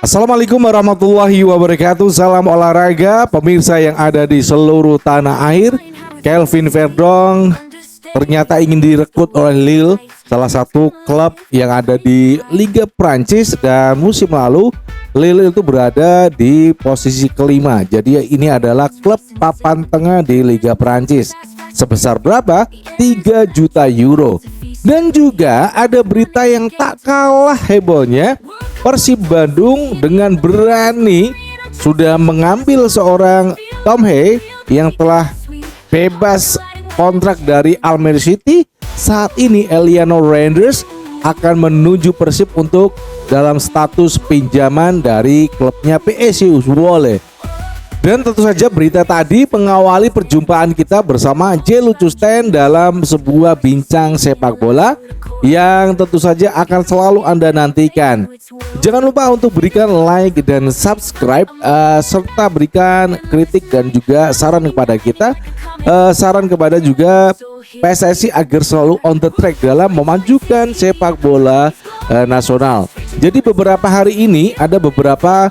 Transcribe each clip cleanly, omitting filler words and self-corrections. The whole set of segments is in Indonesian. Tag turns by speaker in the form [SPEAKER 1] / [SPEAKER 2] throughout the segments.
[SPEAKER 1] Assalamualaikum warahmatullahi wabarakatuh. Salam olahraga pemirsa yang ada di seluruh tanah air. Kelvin Verdong ternyata ingin direkrut oleh Lille, salah satu klub yang ada di Liga Prancis, dan musim lalu Lille itu berada di posisi kelima. Jadi ini adalah klub papan tengah di Liga Prancis. Sebesar berapa? 3 juta euro. Dan juga ada berita yang tak kalah hebohnya. Persib Bandung dengan berani sudah mengambil seorang Tom Hae yang telah bebas kontrak dari Almere City. Saat ini Eliano Randers akan menuju Persib untuk dalam status pinjaman dari klubnya PSV Zwolle. Dan tentu saja berita tadi mengawali perjumpaan kita bersama J. Lucusten dalam sebuah bincang sepak bola yang tentu saja akan selalu Anda nantikan. Jangan lupa untuk berikan like dan subscribe, serta berikan kritik dan juga saran kepada kita, saran kepada juga PSSI agar selalu on the track dalam memajukan sepak bola nasional. Jadi beberapa hari ini ada beberapa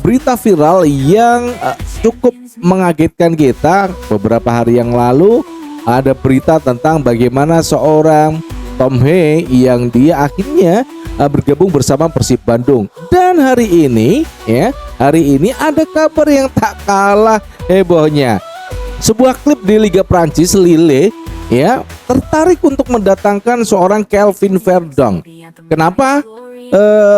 [SPEAKER 1] berita viral yang cukup mengagetkan kita. Beberapa hari yang lalu ada berita tentang bagaimana seorang Tom Hae yang dia akhirnya bergabung bersama Persib Bandung. Dan hari ini ada kabar yang tak kalah hebohnya. Sebuah klub di Liga Prancis, Lille, tertarik untuk mendatangkan seorang Kelvin Verdong. Kenapa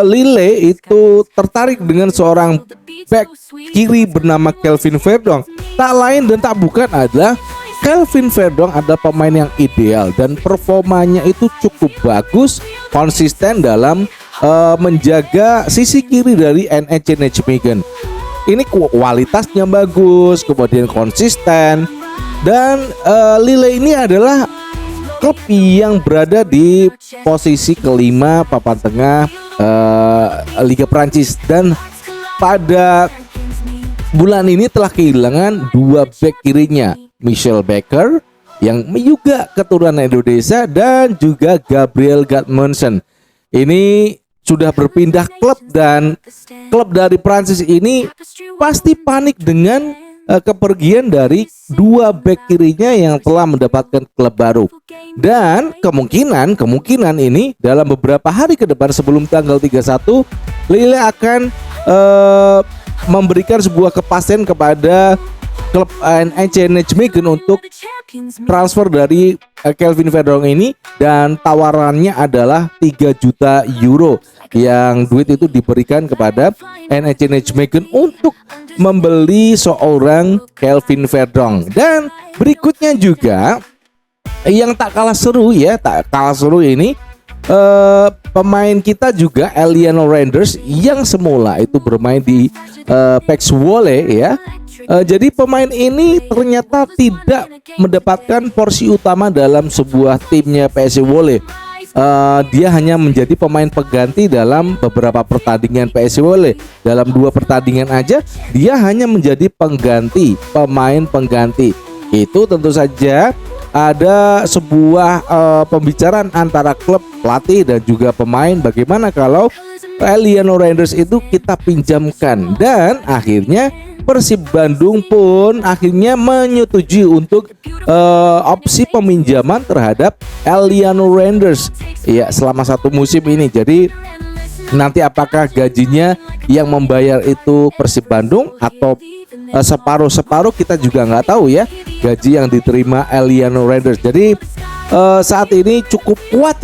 [SPEAKER 1] Lille itu tertarik dengan seorang back kiri bernama Kelvin Verdong? Tak lain dan tak bukan adalah Kelvin Verdong adalah pemain yang ideal dan performanya itu cukup bagus, konsisten dalam menjaga sisi kiri dari NEC Nijmegen. Ini kualitasnya bagus, kemudian konsisten, dan Lille ini adalah klub yang berada di posisi kelima papan tengah Liga Prancis, dan pada bulan ini telah kehilangan dua back kirinya, Michel Baker yang juga keturunan Indonesia dan juga Gabriel Gudmundsson. Ini sudah berpindah klub, dan klub dari Prancis ini pasti panik dengan kepergian dari dua back kirinya yang telah mendapatkan klub baru. Dan kemungkinan ini dalam beberapa hari ke depan sebelum tanggal 31, Lille akan memberikan sebuah kepastian kepada klub NEC Nijmegen untuk transfer dari Kelvin Verdong ini, dan tawarannya adalah 3 juta euro yang duit itu diberikan kepada NEC Nijmegen untuk membeli seorang Kelvin Verdong. Dan berikutnya juga yang tak kalah seru ini, pemain kita juga Eliano Randers yang semula itu bermain di PSV Zwolle jadi pemain ini ternyata tidak mendapatkan porsi utama dalam sebuah timnya PSV Zwolle. Dia hanya menjadi pemain pengganti dalam beberapa pertandingan PSV Zwolle. Dalam 2 pertandingan aja dia hanya menjadi pemain pengganti. Itu tentu saja ada sebuah pembicaraan antara klub, pelatih dan juga pemain, bagaimana kalau Eliano Randers itu kita pinjamkan. Dan akhirnya Persib Bandung pun akhirnya menyetujui untuk opsi peminjaman terhadap Eliano Randers selama 1 musim ini. Jadi nanti apakah gajinya yang membayar itu Persib Bandung atau separuh-separuh, kita juga nggak tahu ya gaji yang diterima Eliano Randers. Jadi saat ini cukup kuat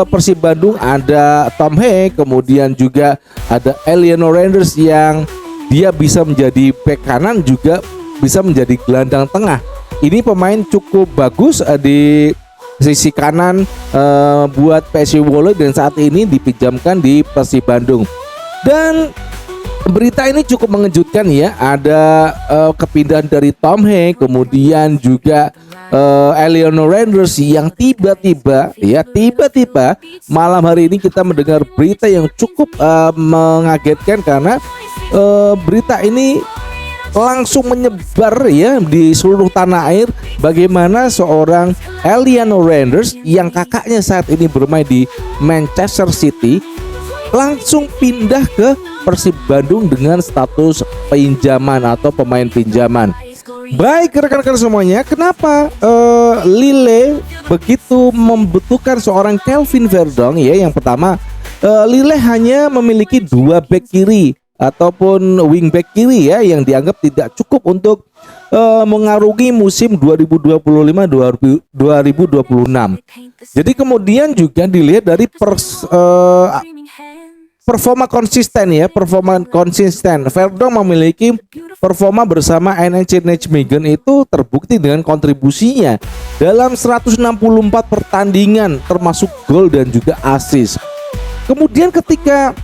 [SPEAKER 1] Persib Bandung. Ada Tom Hae, kemudian juga ada Eliano Randers yang dia bisa menjadi bek kanan, juga bisa menjadi gelandang tengah. Ini pemain cukup bagus di sisi kanan buat PSV Zwolle, dan saat ini dipinjamkan di Persib Bandung. Dan berita ini cukup mengejutkan ada kepindahan dari Tom Hae, kemudian juga Eliano Randers yang tiba-tiba malam hari ini kita mendengar berita yang cukup mengagetkan, karena berita ini langsung menyebar di seluruh tanah air, bagaimana seorang Eliano Randers yang kakaknya saat ini bermain di Manchester City langsung pindah ke Persib Bandung dengan status pinjaman atau pemain pinjaman. Baik rekan-rekan semuanya, kenapa Lille begitu membutuhkan seorang Kelvin Verdonk ya? Yang pertama, Lille hanya memiliki 2 back kiri ataupun wing back kiri ya, yang dianggap tidak cukup untuk mengarungi musim 2025-2026. Jadi kemudian juga dilihat dari performa konsisten ya, Verdonk memiliki performa bersama NEC Nijmegen itu terbukti dengan kontribusinya dalam 164 pertandingan termasuk gol dan juga assist. Kemudian ketika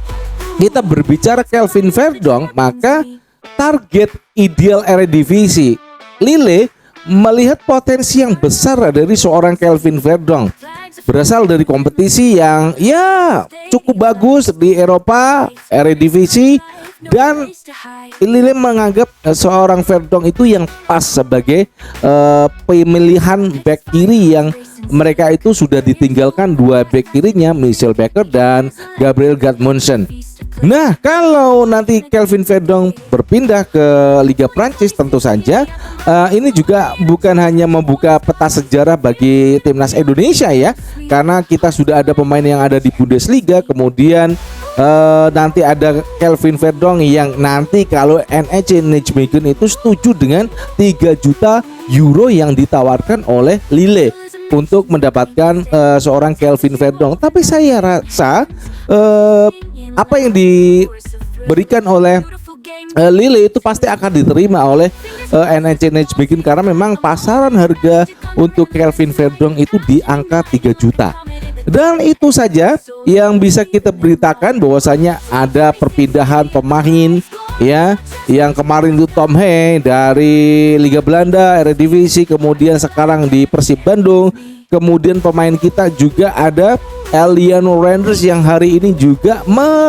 [SPEAKER 1] kita berbicara Kelvin Verdonk, maka target ideal Eredivisie, Lille melihat potensi yang besar dari seorang Kelvin Verdonk. Berasal dari kompetisi yang ya cukup bagus di Eropa, Eredivisie, dan Lille menganggap seorang Verdonk itu yang pas sebagai pemilihan back kiri yang mereka itu sudah ditinggalkan 2 back kirinya, Michel Bakker dan Gabriel Gudmundsson. Nah, kalau nanti Kelvin Verdonk berpindah ke Liga Prancis, tentu saja ini juga bukan hanya membuka peta sejarah bagi timnas Indonesia ya, karena kita sudah ada pemain yang ada di Bundesliga, kemudian nanti ada Kelvin Verdonk yang nanti kalau NEC Nijmegen itu setuju dengan 3 juta euro yang ditawarkan oleh Lille untuk mendapatkan seorang Kelvin Verdonk. Tapi saya rasa apa yang diberikan oleh Lille itu pasti akan diterima oleh NEC Nijmegen, karena memang pasaran harga untuk Kelvin Verdonk itu di angka 3 juta. Dan itu saja yang bisa kita beritakan, bahwasanya ada perpindahan pemain ya, yang kemarin itu Tom Hey dari Liga Belanda, Eredivisie, kemudian sekarang di Persib Bandung. Kemudian pemain kita juga ada Eliano Renders yang hari ini juga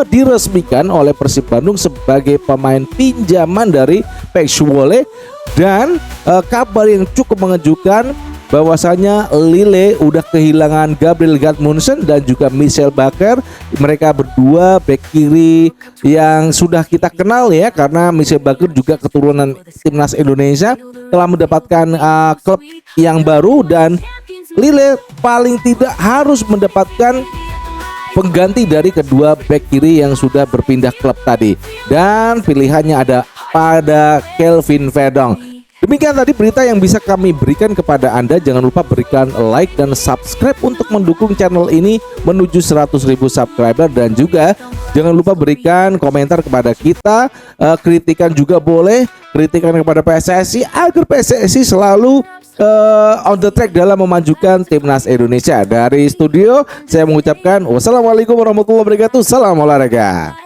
[SPEAKER 1] diresmikan oleh Persib Bandung sebagai pemain pinjaman dari PEC Zwolle. Dan kabar yang cukup mengejutkan, bahwasanya Lille udah kehilangan Gabriel Gudmundsson dan juga Michel Bakker. Mereka berdua back kiri yang sudah kita kenal ya, karena Michel Bakker juga keturunan timnas Indonesia, telah mendapatkan klub yang baru, dan Lille paling tidak harus mendapatkan pengganti dari kedua back kiri yang sudah berpindah klub tadi, dan pilihannya ada pada Kelvin Verdonk. Demikian tadi berita yang bisa kami berikan kepada Anda. Jangan lupa berikan like dan subscribe untuk mendukung channel ini menuju 100.000 subscriber, dan juga jangan lupa berikan komentar kepada kita, kritikan juga boleh, kritikan kepada PSSI agar PSSI selalu on the track dalam memajukan timnas Indonesia. Dari studio saya mengucapkan wassalamualaikum warahmatullahi wabarakatuh. Salam olahraga.